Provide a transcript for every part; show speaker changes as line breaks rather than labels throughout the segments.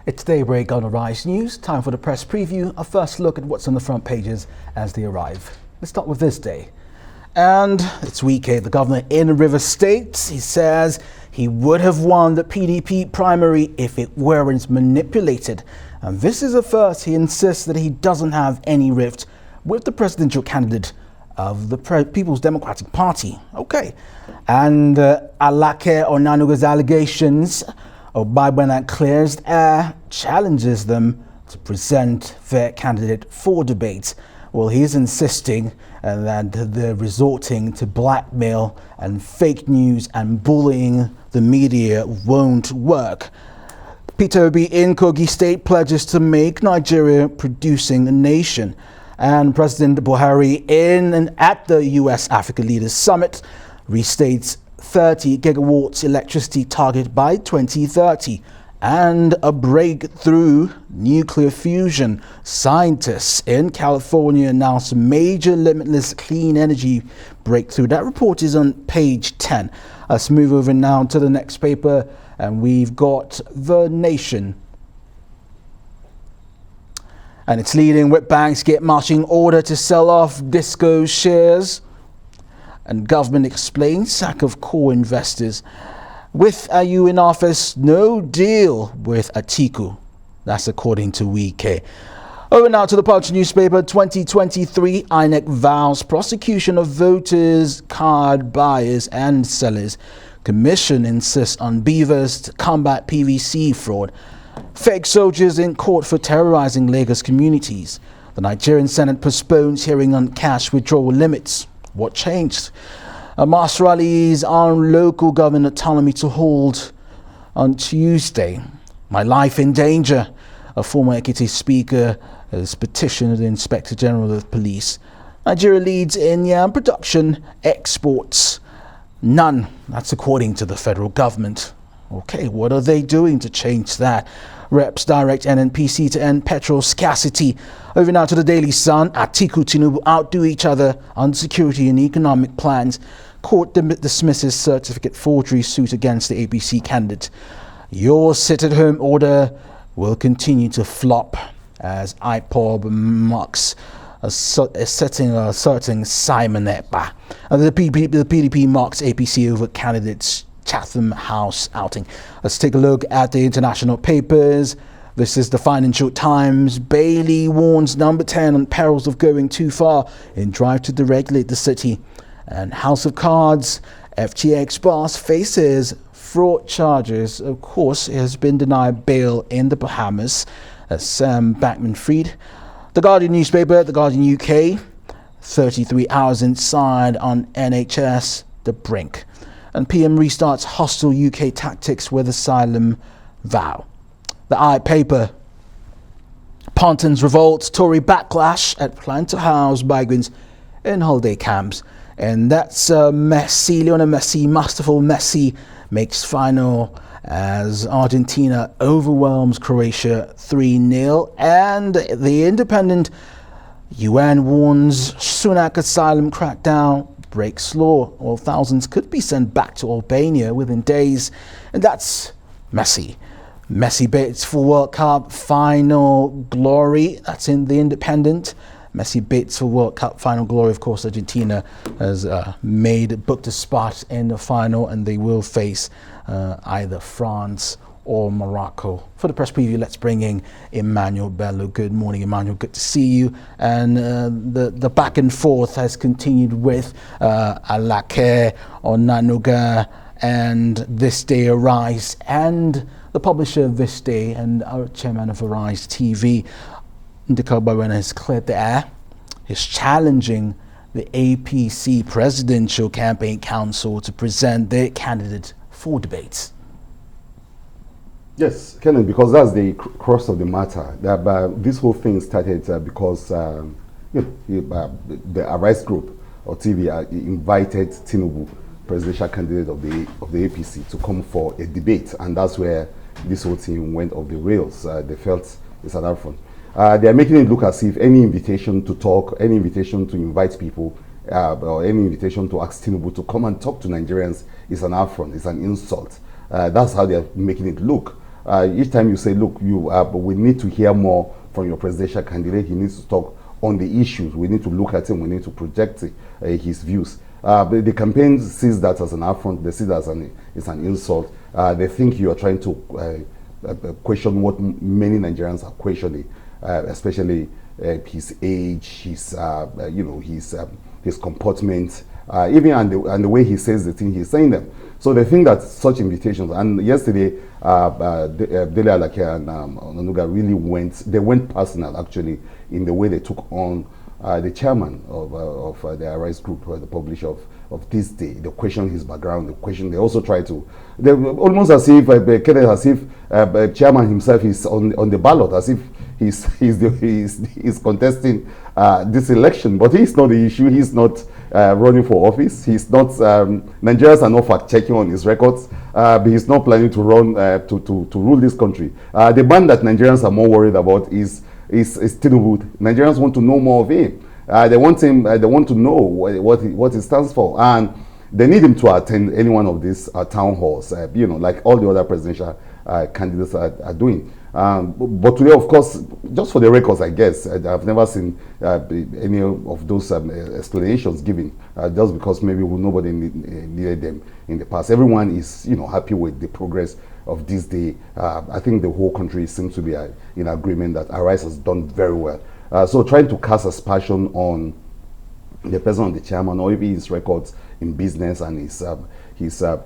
It's Daybreak on Arise News. Time for the press preview. A first look at what's on the front pages as they arrive. Let's start with this day. And it's Wike, the governor in River State. He says he would have won the PDP primary if it weren't manipulated. And this is a first. He insists that he doesn't have any rift with the presidential candidate of the People's Democratic Party. Okay. And Alake Onanuga's allegations Obaigbena clears the air, challenges them to present their candidate for debate. Well, he's insisting that they're resorting to blackmail and fake news and bullying the media won't work. Peter Obi in Kogi State pledges to make Nigeria producing a nation. And President Buhari in and at the US Africa Leaders Summit restates 30 gigawatts electricity target by 2030 and a breakthrough nuclear fusion. Scientists in California announced a major limitless clean energy breakthrough. That report is on page 10. Let's move over now to the next paper, and we've got The Nation. And it's leading with banks get marching order to sell off Disco shares. And government explains sack of core investors. With AU in office, no deal with Atiku. That's according to Wike. Over now to the Punch newspaper. 2023 INEC vows prosecution of voters, card buyers and sellers. Commission insists on beavers to combat PVC fraud. Fake soldiers in court for terrorizing Lagos communities. The Nigerian Senate postpones hearing on cash withdrawal limits. What changed? Mass rallies on local government autonomy to hold on Tuesday. My life in danger. A former Ekiti speaker has petitioned the Inspector General of Police. Nigeria leads in yam production, exports none. That's according to the federal government. Okay, what are they doing to change that? Reps direct NNPC to end petrol scarcity. Over now to the Daily Sun. Atiku Tinubu outdo each other on security and economic plans. Court dismisses certificate forgery suit against the APC candidate. Your sit-at-home order will continue to flop as IPOB mocks asserting Simon Ekpa. The PDP mocks APC over candidates Chatham House outing. Let's take a look at the international papers. This is the Financial Times. Bailey warns Number 10 on perils of going too far in drive to deregulate the city. And House of Cards, FTX boss faces fraud charges. Of course, he has been denied bail in the Bahamas. Sam Bankman-Fried. The Guardian newspaper, The Guardian UK. 33 hours inside on NHS, the brink. And PM restarts hostile UK tactics with asylum vow. The I paper. Pontins revolt, Tory backlash at plan to house migrants in holiday camps. And that's Messi, Lionel Messi, masterful Messi, makes final as Argentina overwhelms Croatia 3-0. And The Independent, UN warns Sunak asylum crackdown breaks law. Well, thousands could be sent back to Albania within days. And that's Messi. Messi bids for World Cup final glory. That's in The Independent. Messi bids for World Cup final glory. Of course, Argentina has booked a spot in the final, and they will face either France or Morocco. For the press preview, let's bring in Emmanuel Bello. Good morning, Emmanuel. Good to see you. And the back and forth has continued with Alake Onanuga and This Day Arise, and the publisher of This Day and our chairman of Arise TV, Ndika Bawena, has cleared the air. He's challenging the APC Presidential Campaign Council to present their candidate for debates.
Yes, Kenneth, because that's the crux of the matter. This whole thing started because the Arise Group or TV invited Tinubu, presidential candidate of the APC, to come for a debate, and that's where this whole thing went off the rails. They felt it's an affront. They are making it look as if any invitation to talk, any invitation to invite people, or any invitation to ask Tinubu to come and talk to Nigerians is an affront, it's an insult. That's how they are making it look. each time you say, look, but we need to hear more from your presidential candidate. He needs to talk on the issues. We need to look at him. We need to project his views. The campaign sees that as an affront. They see that as an insult. They think you are trying to question what many Nigerians are questioning, especially his age, his comportment, even and the way he says the thing he's saying them. So they think that such invitations. And yesterday, Dele Alake and Onanuga really went personal actually in the way they took on the chairman of the Arise Group, the publisher of This Day. They questioned his background. They also try to, they almost as if chairman himself is on the ballot, as if he's contesting this election. But he's not the issue. He's not running for office. He's not. Nigerians are not fact checking on his records. But he's not planning to run to rule this country. The man that Nigerians are more worried about is Tinubu. Nigerians want to know more of him. They want him. They want to know what he stands for, and they need him to attend any one of these town halls. Like all the other presidential candidates are doing. But today, of course, just for the records, I guess I've never seen any of those explanations given. Just because maybe nobody needed them in the past. Everyone is, happy with the progress of This Day. I think the whole country seems to be in agreement that Arise has done very well. So trying to cast aspersion on the person of the chairman, or even his records in business and his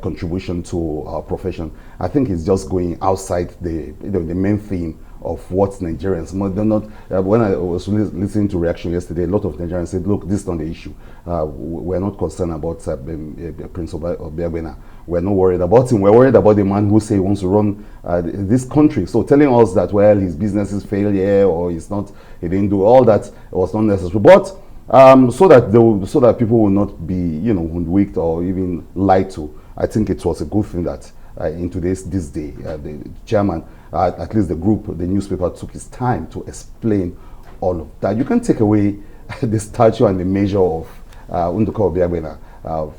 contribution to our profession, I think it's just going outside the main theme of what Nigerians. They're not. When I was listening to reaction yesterday, a lot of Nigerians said, "Look, this is not the issue. We're not concerned about Prince Obiagbena. We're not worried about him. We're worried about the man who say he wants to run this country. So telling us that his business is failure or he didn't do all that was not necessary. But so that people will not be hoodwinked or even lied to. I think it was a good thing that in This Day, the chairman, at least the group, the newspaper, took his time to explain all of that. You can take away the stature and the measure of Nduka Obiagbena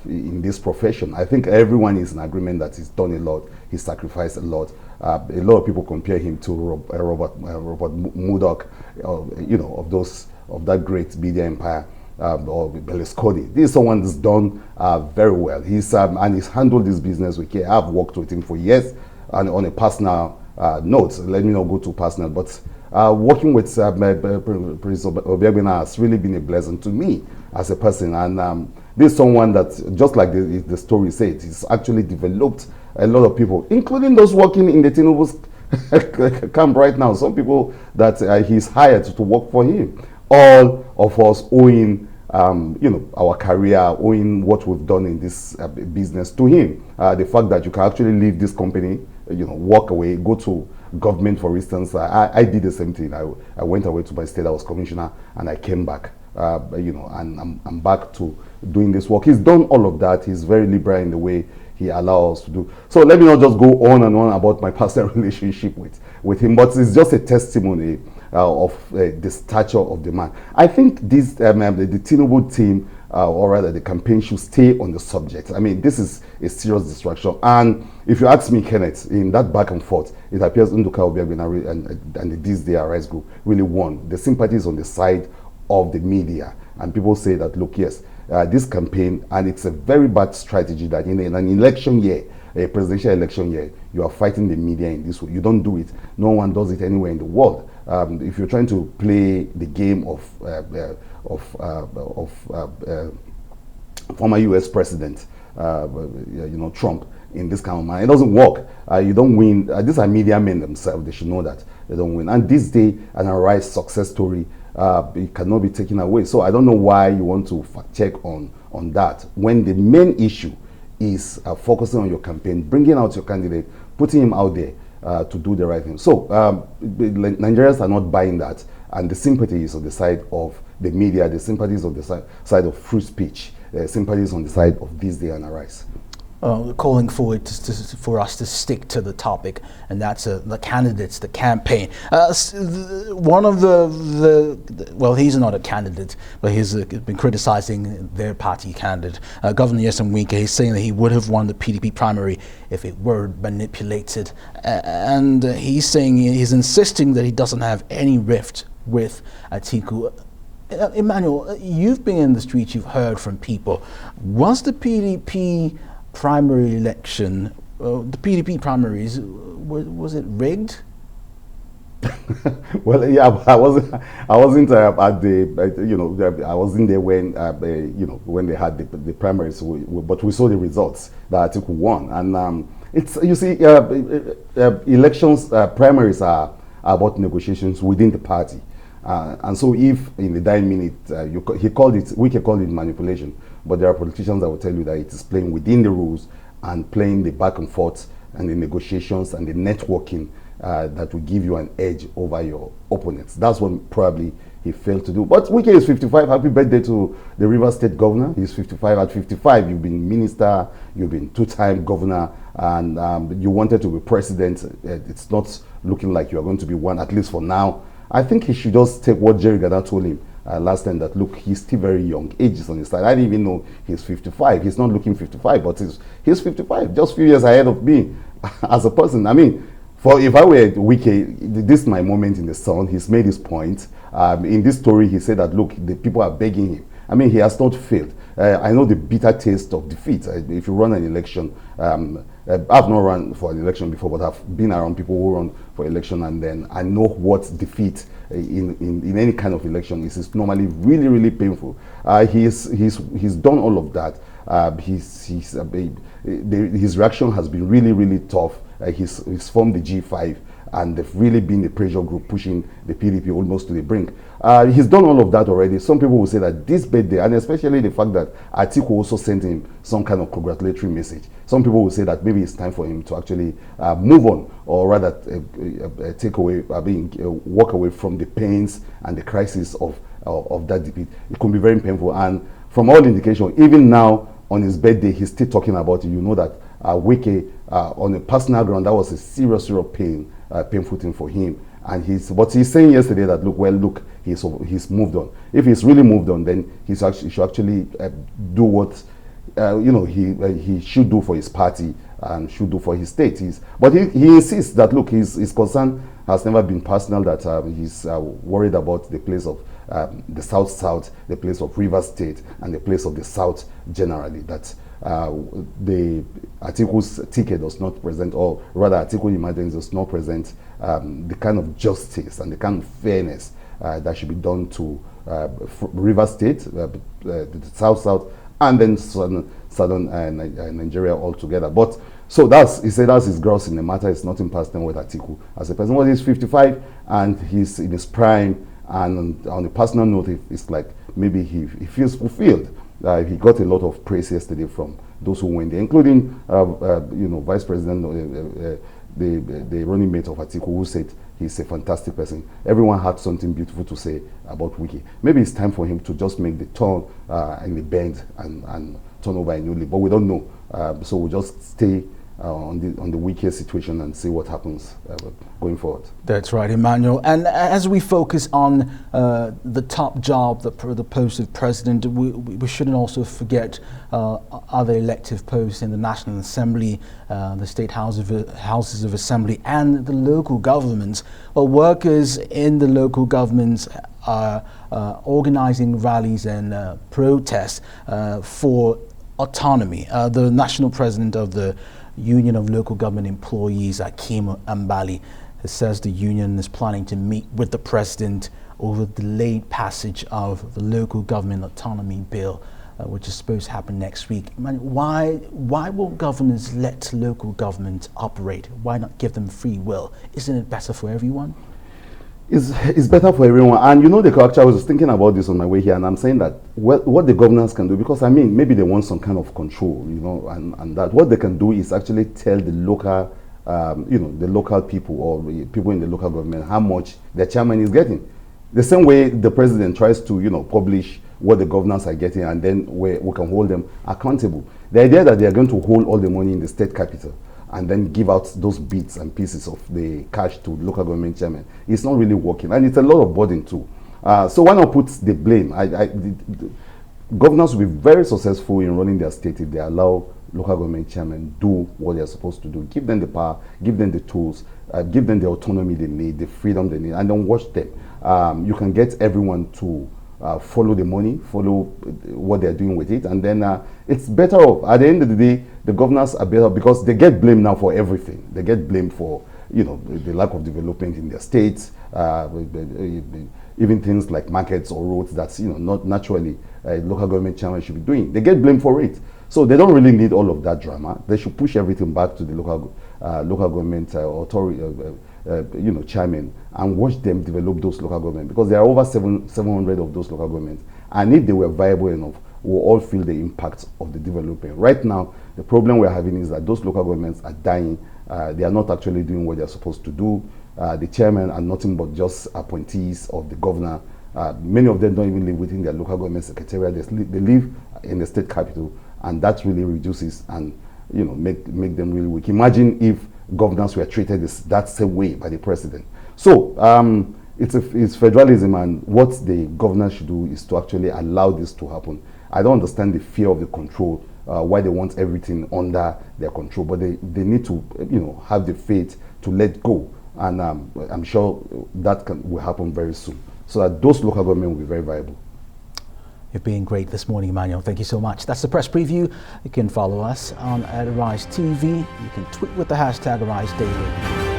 in this profession. I think everyone is in agreement that he's done a lot, he's sacrificed a lot. A lot of people compare him to Robert Murdoch, of that great media empire, or Berlusconi. This is someone that's done very well. He's handled this business with care. I've worked with him for years, and on a personal note, let me not go too personal, but working with Prince Obiagbena has really been a blessing to me as a person. And this is someone that, just like the story said, he's actually developed a lot of people, including those working in the Tinubu's camp right now. Some people that he's hired to work for him. All of us owing, our career, owing what we've done in this business to him. The fact that you can actually leave this company, walk away, go to government, for instance. I did the same thing. I went away to my state. I was commissioner, and I came back. And I'm back to doing this work. He's done all of that. He's very liberal in the way he allows us to do. So let me not just go on and on about my personal relationship with him, but it's just a testimony of the stature of the man. I think the Tinubu team, or rather the campaign, should stay on the subject. I mean, this is a serious distraction. And if you ask me, Kenneth, in that back and forth, it appears Nduka Obiagbena and the This Day Arise Group really won. The sympathy is on the side of the media. And people say that, look, yes, this campaign, and it's a very bad strategy that in an election year, a presidential election year, you are fighting the media in this way. You don't do it. No one does it anywhere in the world. If you're trying to play the game of former U.S. President, Trump, in this kind of manner, it doesn't work. You don't win. These are media men themselves. They should know that they don't win. And This Day, an Arise success story, it cannot be taken away. So I don't know why you want to fact check on that when the main issue is focusing on your campaign, bringing out your candidate, putting him out there to do the right thing. So Nigerians are not buying that, and the sympathy is on the side of the media, the sympathy is on the side of free speech, sympathy is on the side of This Day and Arise.
calling for it for us to stick to the topic, and that's the candidates, the campaign. One of well, he's not a candidate, but he's been criticizing their party candidate, Governor Wike. He's saying that he would have won the PDP primary if it were manipulated, and he's saying, he's insisting that he doesn't have any rift with Atiku. Emmanuel, you've been in the streets, you've heard from people. Was the PDP primary election, the PDP primaries, was it rigged?
Well, yeah, I wasn't at the, I wasn't there when, when they had the primaries, but we saw the results that Atiku won. And it's, you see, elections, primaries are about negotiations within the party. And so if in the dying minute, Wike called it manipulation, but there are politicians that will tell you that it is playing within the rules and playing the back and forth and the negotiations and the networking that will give you an edge over your opponents. That's what probably he failed to do. But Wike is 55. Happy birthday to the Rivers State governor. He's 55. At 55, you've been minister, you've been two-time governor, and you wanted to be president. It's not looking like you are going to be one, at least for now. I think he should just take what Jerry Gada told him last time, that look, he's still very young. Age is on his side. I didn't even know he's 55. He's not looking 55, but he's 55, just a few years ahead of me as a person. I mean, if I were Wike, this is my moment in the sun. He's made his point. In this story, he said that, look, the people are begging him. I mean, he has not failed. I know the bitter taste of defeat. If you run an election, I've not run for an election before, but I've been around people who run for election, and then I know what defeat in any kind of election is. It's normally really, really painful. He's done all of that. His reaction has been really, really tough. He's formed the G5, and they've really been a pressure group pushing the PDP almost to the brink. He's done all of that already. Some people will say that this birthday, and especially the fact that Atiku also sent him some kind of congratulatory message, some people will say that maybe it's time for him to actually move on, or rather walk away from the pains and the crisis of that defeat. It could be very painful, and from all indication, even now on his birthday, he's still talking about it. You know that Wike, on a personal ground, that was a serious painful thing for him. And he's saying yesterday that look, he's moved on. If he's really moved on, then he should actually do what he should do for his party and should do for his state. But he insists that, look, his concern has never been personal, that he's worried about the place of the South, the place of Rivers State, and the place of the South generally, that the Atiku's ticket does not present, or rather Atiku Emergence does not present the kind of justice and the kind of fairness that should be done to Rivers State, the South, and then southern Nigeria altogether. But so he said that's his gross in the matter. It's nothing personal with Atiku as a person. Well, he's 55 and he's in his prime, and on a personal note, it's like maybe he feels fulfilled. He got a lot of praise yesterday from those who went there, including Vice President, the running mate of Atiku, who said he's a fantastic person. Everyone had something beautiful to say about Wike. Maybe it's time for him to just make the turn and the bend and turn over a new leaf, but we don't know. So we'll just stay on the Wike situation and see what happens going forward. That's
right, Emmanuel. And as we focus on the top job, the post of president, we shouldn't also forget other elective posts in the National Assembly, the state houses of assembly, and the local governments. Well, workers in the local governments are organizing rallies and protests for autonomy. The national president of the Union of Local Government Employees, Akim Ambali, says the union is planning to meet with the president over the delayed passage of the local government autonomy bill, which is supposed to happen next week. Why will governors let local governments operate? Why not give them free will? Isn't it better for everyone?
It's better for everyone. And I was thinking about this on my way here, and I'm saying that what the governors can do, because I mean, maybe they want some kind of control, and that what they can do is actually tell the local, the local people or people in the local government how much their chairman is getting. The same way the president tries to, publish what the governors are getting, and then we can hold them accountable. The idea that they are going to hold all the money in the state capital and then give out those bits and pieces of the cash to local government chairman, it's not really working, and it's a lot of burden too. So why not put the blame? Governors will be very successful in running their state if they allow local government chairmen do what they're supposed to do. Give them the power, give them the tools, give them the autonomy they need, the freedom they need, and then watch them. You can get everyone to follow the money, follow what they're doing with it, and then it's better off. At the end of the day, the governors are better because they get blamed now for everything. They get blamed for, you know, the lack of development in their states, even things like markets or roads that's, you know, not naturally local government chairman should be doing. They get blamed for it. So they don't really need all of that drama. They should push everything back to the local government authority, you know, chairman, and watch them develop those local government, because there are over 700 of those local governments, and if they were viable enough, we'll all feel the impact of the development. Right now, the problem we're having is that those local governments are dying. They are not actually doing what they're supposed to do. The chairman are nothing but just appointees of the governor. Many of them don't even live within their local government secretariat. They live in the state capital, and that really reduces and, you know, make them really weak. Imagine if governors were treated that same way by the president. So it's federalism, and what the governors should do is to actually allow this to happen. I don't understand the fear of the control, why they want everything under their control, but they need to, you know, have the faith to let go, and I'm sure that will happen very soon, so that those local government will be very viable.
You've been great this morning, Emmanuel. Thank you so much. That's the press preview. You can follow us on Arise TV. You can tweet with the hashtag AriseDaily.